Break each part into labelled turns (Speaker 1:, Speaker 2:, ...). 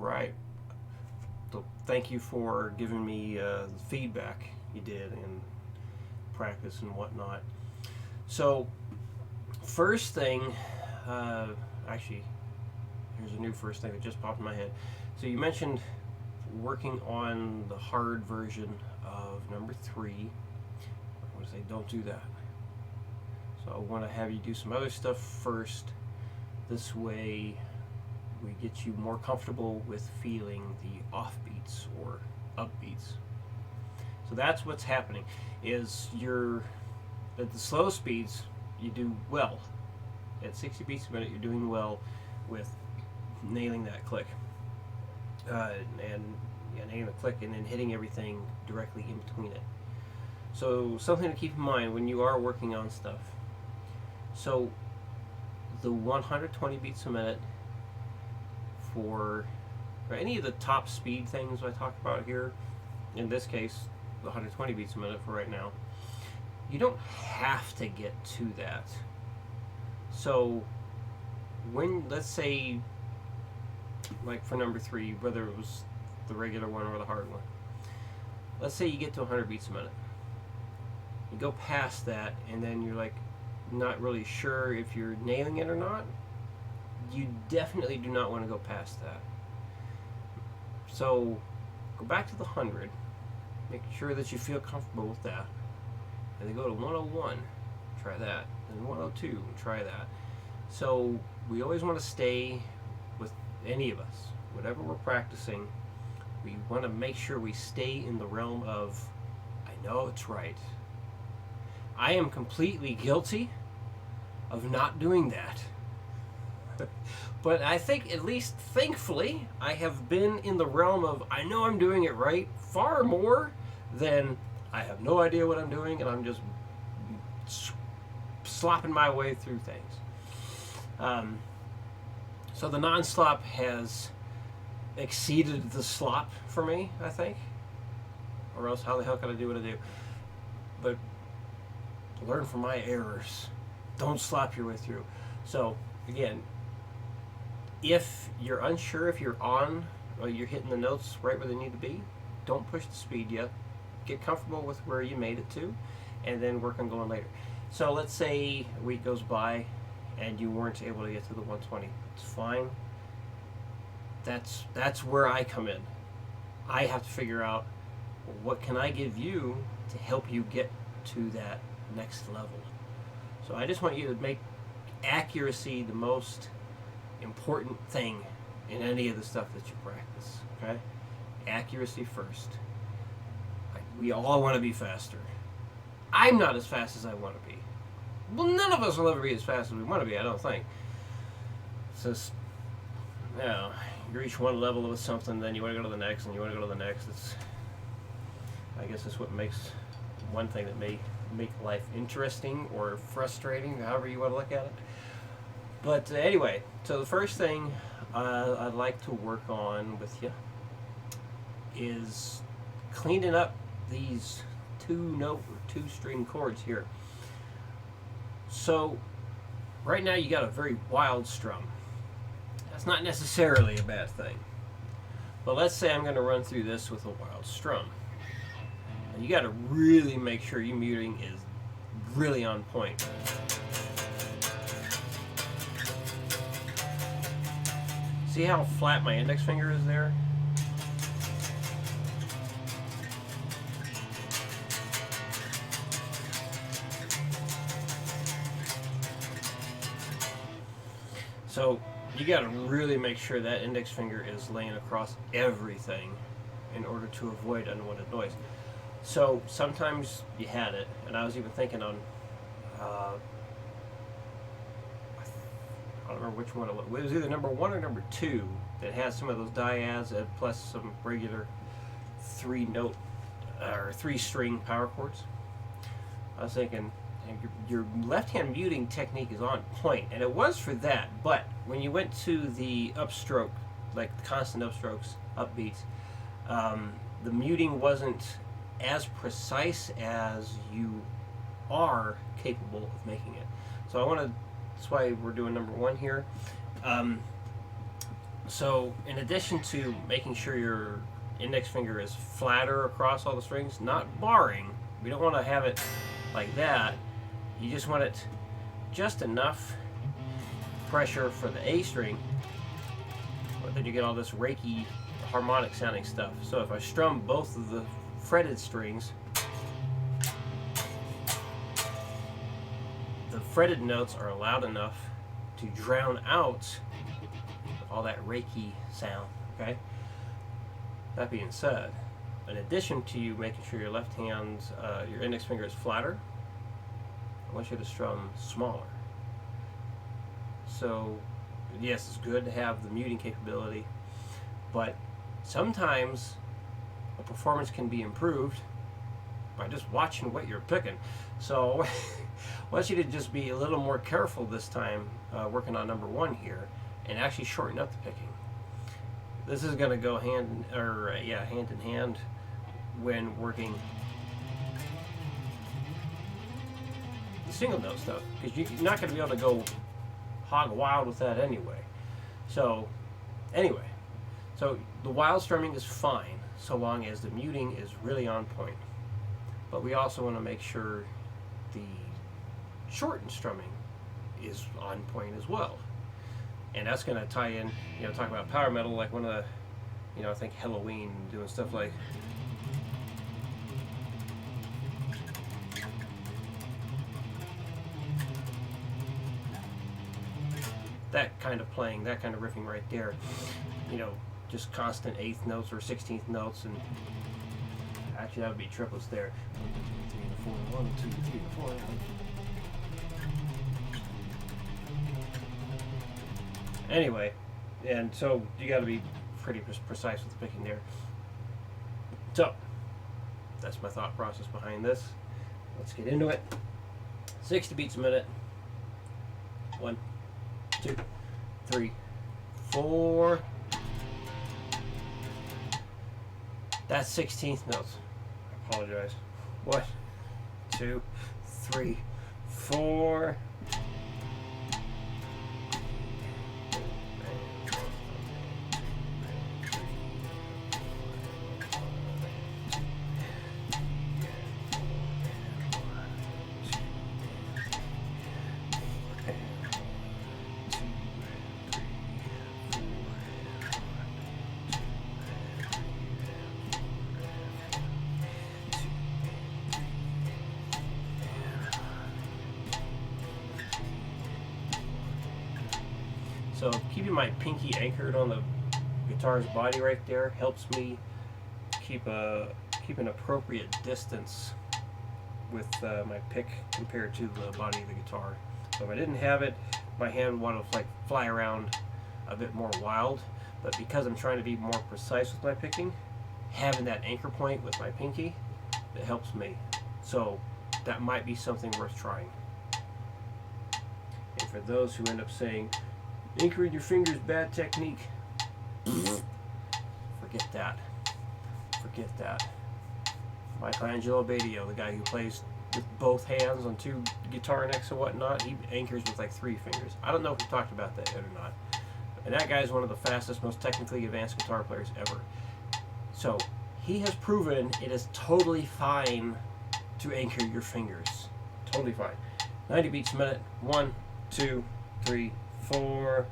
Speaker 1: Right. So thank you for giving me the feedback you did in practice and whatnot. So, first thing, uh, actually, here's a new first thing that just popped in my head. So, you mentioned working on the hard version of number 3. I want to say don't do that. So, I want to have you do some other stuff first. This way, we get you more comfortable with feeling the offbeats or upbeats. So that's what's happening. Is you're at the slow speeds, you do well. At 60 beats a minute, you're doing well with nailing that click, and nailing the click, and then hitting everything directly in between it. So something to keep in mind when you are working on stuff. So the 120 beats a minute for any of the top speed things I talk about here, in this case, the 120 beats a minute for right now, you don't have to get to that. So when, let's say, like for number 3, whether it was the regular one or the hard one, let's say you get to 100 beats a minute. You go past that, and then you're like not really sure if you're nailing it or not. You definitely do not want to go past that. So go back to the 100, make sure that you feel comfortable with that, and then go to 101, try that, and 102, try that. So we always want to stay with any of us, whatever we're practicing, we want to make sure we stay in the realm of, I know it's right. I am completely guilty of not doing that. But I think, at least thankfully, I have been in the realm of, I know I'm doing it right, far more than I have no idea what I'm doing and I'm just slopping my way through things. So the non-slop has exceeded the slop for me, I think. Or else how the hell can I do what I do? But learn from my errors. Don't slop your way through. So again, if you're unsure if you're on or you're hitting the notes right where they need to be, don't push the speed yet. Get comfortable with where you made it to, and then work on going later. So let's say a week goes by and you weren't able to get to the 120. It's fine. That's where I come in. I have to figure out, what can I give you to help you get to that next level. So I just want you to make accuracy the most important thing in any of the stuff that you practice. Okay? Accuracy first. We all want to be faster. I'm not as fast as I want to be. Well, none of us will ever be as fast as we want to be, I don't think. So, you know, you reach one level with something, then you want to go to the next, and you want to go to the next. I guess that's what makes one thing that may make life interesting or frustrating, however you want to look at it. But anyway, so the first thing I'd like to work on with you is cleaning up these 2-note or 2-string chords here. So right now you got a very wild strum. That's not necessarily a bad thing. But let's say I'm going to run through this with a wild strum. Now you got to really make sure your muting is really on point. See how flat my index finger is there? So you got to really make sure that index finger is laying across everything in order to avoid unwanted noise. So sometimes you had it, and I was even thinking on, I don't remember which one it was. It was either number 1 or number 2 that has some of those diads plus some regular 3-note or 3-string power chords. I was thinking, your left-hand muting technique is on point, and it was for that. But when you went to the upstroke, like the constant upstrokes, upbeats, the muting wasn't as precise as you are capable of making it. So I want to. That's why we're doing number 1 here. So in addition to making sure your index finger is flatter across all the strings, not barring, we don't want to have it like that. You just want it just enough pressure for the A string, but then you get all this raky harmonic sounding stuff. So if I strum both of the fretted strings, the fretted notes are loud enough to drown out all that raky sound, okay? That being said, in addition to you making sure your left hand, your index finger is flatter, I want you to strum smaller. So, yes, it's good to have the muting capability, but sometimes a performance can be improved by just watching what you're picking. So, I want you to just be a little more careful this time working on number one here and actually shorten up the picking. This is going to go hand in hand when working the single note stuff, because you're not going to be able to go hog wild with that anyway. So the wild strumming is fine so long as the muting is really on point. But we also want to make sure the shortened strumming is on point as well. And that's going to tie in, talk about power metal, like one of the, I think Halloween, doing stuff like that kind of playing, that kind of riffing right there. Just constant eighth notes or 16th notes, and actually that would be triplets there. 1, 2, 3, 4, 1, 2, 3, 4. Anyway, and so you got to be pretty precise with the picking there. So that's my thought process behind this. Let's get into it. 60 beats a minute. 1, 2, 3, 4. That's 16th notes. I apologize. 1, 2, 3, 4. So keeping my pinky anchored on the guitar's body right there helps me keep an appropriate distance with my pick compared to the body of the guitar. So if I didn't have it, my hand would fly around a bit more wild. But because I'm trying to be more precise with my picking, having that anchor point with my pinky, it helps me. So that might be something worth trying. And for those who end up saying, anchoring your fingers, bad technique, forget that. Forget that. Michelangelo Badio, the guy who plays with both hands on 2 guitar necks and whatnot, he anchors with 3 fingers. I don't know if we talked about that yet or not. And that guy is one of the fastest, most technically advanced guitar players ever. So he has proven it is totally fine to anchor your fingers. Totally fine. 90 beats a minute. 1, 2, 3, 4.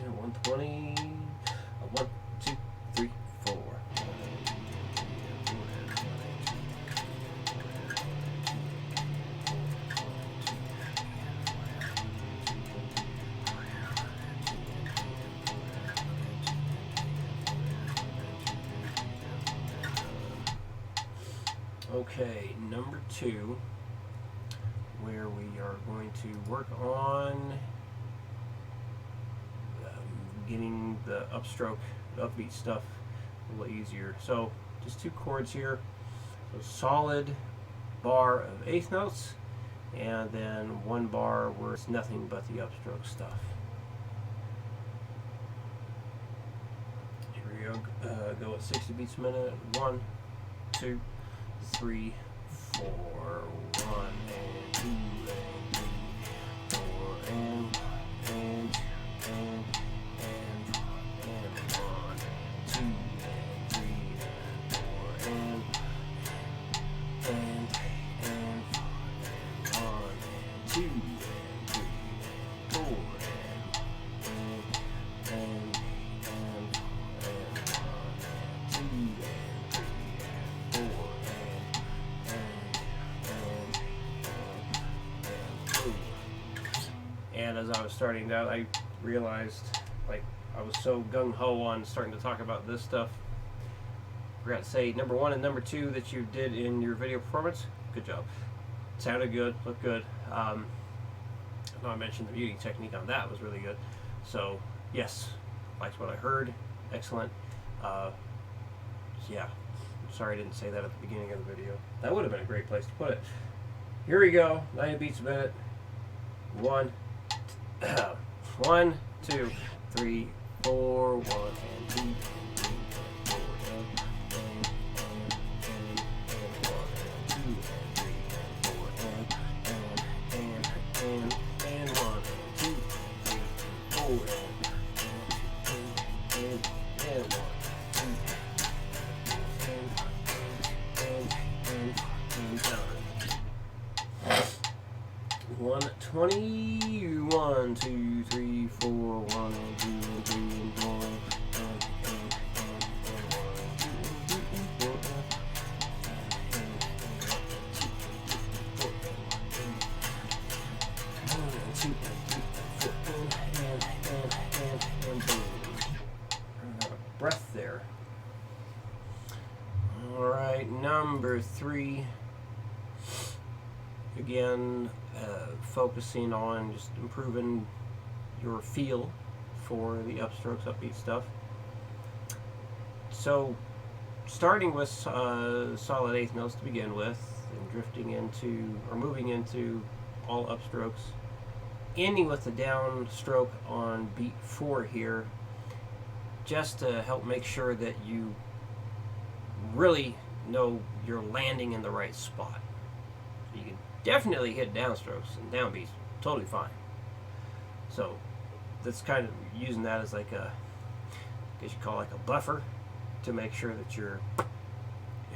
Speaker 1: And 120. 1, 2, 3, 4. Okay, number 2, where we are going to work on getting the upstroke, the upbeat stuff a little easier. So just 2 chords here. So solid bar of eighth notes, and then 1 bar where it's nothing but the upstroke stuff. Here we go. Go at 60 beats a minute. 1, 2, 3, 4. 1 and 2 and 3, 4 and 1 and 2 and 1 and 2 and 3 and 4 and 1 and 2 and 3 and 4 and 2. And as I was starting that, I realized, like, I was so gung-ho on starting to talk about this stuff. I forgot to say, number 1 and number 2 that you did in your video performance, good job. Sounded good, looked good. I know I mentioned the muting technique on that was really good. So, yes, liked what I heard. Excellent. Yeah, sorry I didn't say that at the beginning of the video. That would have been a great place to put it. Here we go, 90 beats a minute. 1, 1, 2, 3, 4, 1 and 2 and 3 and 4 and 1 and 2 and 3 and 4 and 1 and 2 and 3 and 4 and 1 and done. 120, 1, 2, 3, 4, 1 and 2 and 3 and 4 and boom. I have a breath there. Alright, number 3. Again, focusing on just improving your feel for the upstrokes, upbeat stuff. So, starting with solid eighth notes to begin with, and drifting into, or moving into all upstrokes, ending with the downstroke on beat 4 here, just to help make sure that you really know you're landing in the right spot. You can definitely hit downstrokes and downbeats totally fine. So that's kind of using that as like a, I guess you call it like a buffer to make sure that you're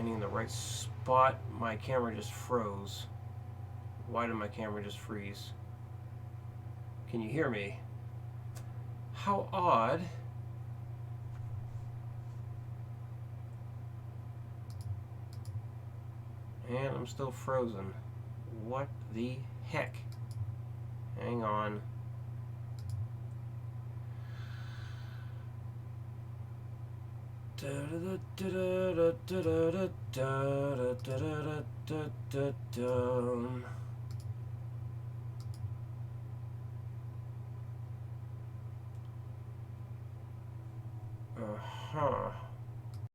Speaker 1: ending in the right spot. My camera just froze. Why did my camera just freeze? Can you hear me? How odd. And I'm still frozen. What the heck? Hang on. Uh-huh.